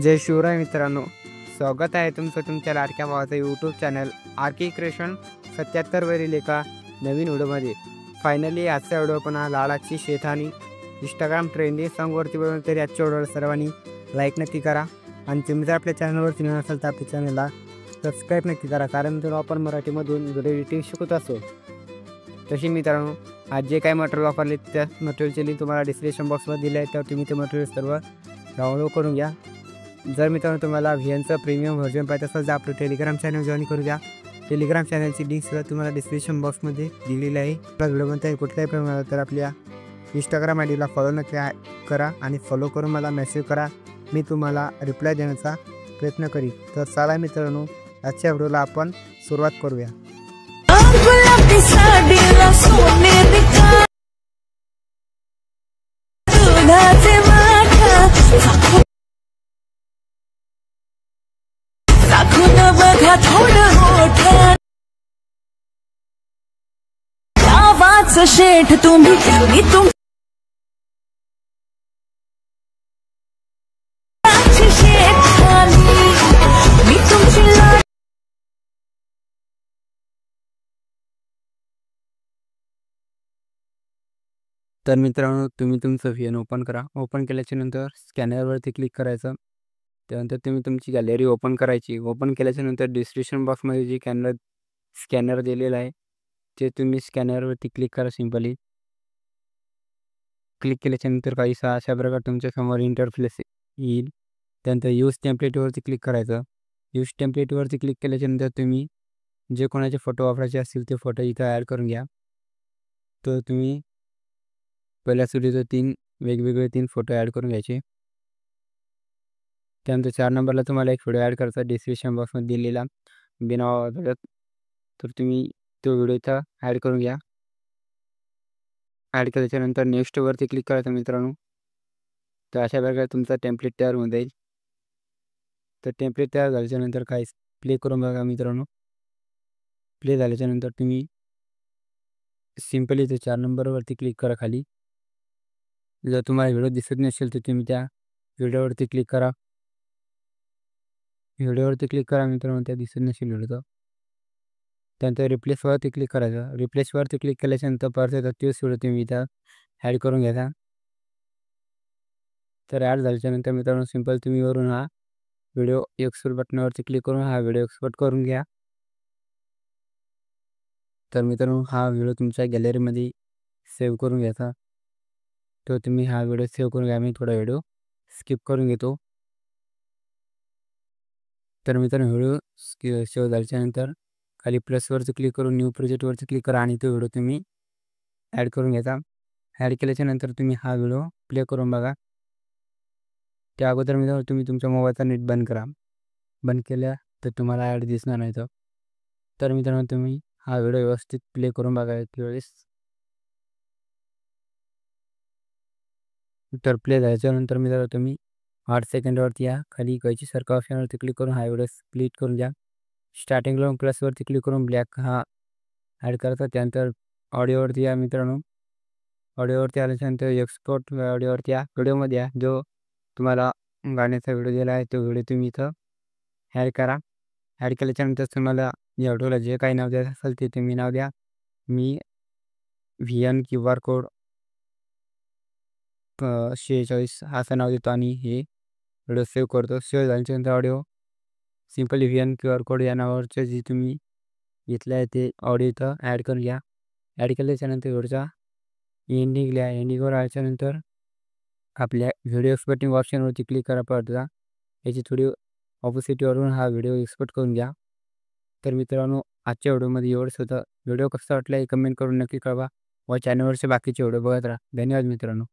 जय शिवराय मित्रांनो, स्वागत आहे तुमचं तुमच्या लाडक्या भावाचं यूट्यूब चॅनल आर के क्रिएशन 77वरील एका नवीन व्हिडिओमध्ये. फायनली आजचा व्हिडिओ पण लाडाची शेत आणि इंस्टाग्राम ट्रेंडिंग सॉंगवरती बनवून. तर आजच्या व्हिडिओला सर्वांनी लाईक नक्की करा आणि तुम्ही जर आपल्या चॅनलवरती नवीन असाल तर आपल्या चॅनलला सबस्क्राईब नक्की करा, कारण जर आपण मराठीमधून व्हिडिओ एडिटिंग शिकत असो. तशी मित्रांनो, आज जे काही मटेरियल वापरले त्या मटेरियलची लिंक तुम्हाला डिस्क्रिप्शन बॉक्समध्ये दिली आहे, तर तुम्ही ते मटेरियल सर्व डाउनलोड करून घ्या. जर मित्रांनो तुम्हाला व्हीएनचं प्रीमियम व्हर्जन पाहिजे असेल तर आपलं टेलिग्राम चॅनल जॉईन करू द्या. टेलिग्राम चॅनलची लिंकसुद्धा तुम्हाला डिस्क्रिप्शन बॉक्समध्ये दिलेली आहे. व्हिडिओमध्ये कुठल्याही प्रमाणात तर आपल्या इंस्टाग्राम आय डीला फॉलो नक्की करा आणि फॉलो करून मला मेसेज करा, मी तुम्हाला रिप्लाय देण्याचा प्रयत्न करीन. तर चला मित्रांनो, आजच्या व्हिडिओला आपण सुरुवात करूया. शेठ तुम्ही तर मित्रांनो, तुम्ही तुमचं व्हीएन ओपन करा. ओपन केल्याच्या नंतर स्कॅनरवरती क्लिक करायचं. त्यानंतर तुम्ही तुमची गॅलरी ओपन करायची. ओपन केल्याच्या नंतर डिस्क्रिप्शन बॉक्समध्ये जे स्कॅनर दिलेलं आहे ते तुम्ही स्कॅनरवरती क्लिक करा. सिंपली क्लिक केल्याच्या नंतर काहीसा अशा प्रकारे तुमच्यासमोर इंटरफेस येईल. त्यानंतर यूज टेम्पलेटवरती क्लिक करायचं. यूज टेम्पलेटवरती क्लिक केल्याच्या नंतर तुम्ही जे कोणाचे फोटो वापरायचे असतील ते फोटो इथं ॲड करून घ्या. तर तुम्ही पहिल्या सुरुवातीला 3 वेगवेगळे फोटो ॲड करून घ्यायचे. त्यानंतर 4 नंबरला तुम्हाला एक व्हिडिओ ॲड करायचा डिस्क्रिप्शन बॉक्समध्ये दिलेला बिना तर तुम्ही तो व्हिडिओ इथं ॲड करून घ्या. ॲड केल्याच्यानंतर नेक्स्टवरती क्लिक करायचं मित्रांनो. तर अशा प्रकारे तुमचा टेम्पलेट तयार होऊन जाईल. तर टेम्पलेट तयार झाल्याच्यानंतर काय प्ले करून बघा मित्रांनो. प्ले झाल्याच्यानंतर तुम्ही सिम्पली ते 4 नंबरवरती क्लिक करा खाली. जर तुम्हाला व्हिडिओ दिसत नसेल तर तुम्ही त्या व्हिडिओवरती क्लिक करा. व्हिडिओवरती क्लिक करा मित्रांनो, त्या दिसत नसेल व्हिडिओ तर. त्यानंतर रिप्लेसवरती क्लिक करायचं. रिप्लेसवरती क्लिक केल्याच्यानंतर परत तोच व्हिडिओ तुम्ही इथं ॲड करून घ्यायचा. तर ॲड झाल्याच्यानंतर मित्रांनो सिंपल तुम्ही वरून हा व्हिडिओ एक्सपोर्ट बटनावरती क्लिक करून हा व्हिडिओ एक्सपोर्ट करून घ्या. तर मित्रांनो, हा व्हिडिओ तुमच्या गॅलरीमध्ये सेव्ह करून घ्यायचा. तो तुम्ही हा व्हिडिओ सेव्ह करून घ्या. मी थोडा व्हिडिओ स्किप करून घेतो. तर मित्रांनो, व्हिडिओ सेव्ह झाल्याच्यानंतर खाली प्लसवरती क्लिक करून न्यू प्रोजेक्टवरती क्लिक करा आणि तो व्हिडिओ तुम्ही ॲड करून घ्यायचा. ॲड केल्याच्यानंतर तुम्ही हा व्हिडिओ प्ले करून बघा. त्या अगोदर मित्रांनो तुम्ही तुमच्या मोबाईलचा नेट बंद करा. बंद केल्या तर तुम्हाला ॲड दिसणार नाही. तर मित्रांनो, तुम्ही हा व्हिडिओ व्यवस्थित प्ले करून बघा वेळेस. तर प्ले झाल्याच्यानंतर मित्रांनो तुम्ही 8 सेकंदावरती या खाली कैची सारखा ऑप्शनवरती क्लिक करून हा व्हिडिओ स्प्लिट करून द्या. स्टार्टिंगला प्लसवरती क्लिक करून ब्लॅक हा ॲड करायचा. त्यानंतर ऑडिओवरती या मित्रांनो. ऑडिओवरती आल्याच्यानंतर एक्सपोर्ट ऑडिओवरती या. व्हिडिओमध्ये या जो तुम्हाला गाण्याचा व्हिडिओ दिला आहे तो व्हिडिओ तुम्ही इथं ॲड करा. ॲड केल्याच्यानंतर तुम्हाला या व्हिडिओला जे काही नाव द्यायचं असेल ते तुम्ही नाव द्या. मी व्हीएन QR कोड 46 असं नाव देतो आणि हे व्हिडिओ सेव्ह करतो. सेव्ह झाल्याच्यानंतर audio simply VN QR code या नावावरचे जे तुम्ही घेतलं आहे ते ऑडिओ इथं ॲड करून घ्या. ॲड केल्याच्यानंतर व्हिडिओचा एंडिंगला एंडिंगवर आल्याच्यानंतर आपल्या व्हिडिओ एक्सपोर्टिंग ऑप्शनवरती क्लिक करा. पडता याची थोडी ऑपोजिटवरून हा व्हिडिओ एक्सपोर्ट करून घ्या. तर मित्रांनो, आजच्या व्हिडिओमध्ये एवढंच होतं. व्हिडिओ कसा वाटला हे कमेंट करून नक्की कळवा व चॅनलवरचे बाकीचे व्हिडिओ बघत राहा. धन्यवाद मित्रांनो.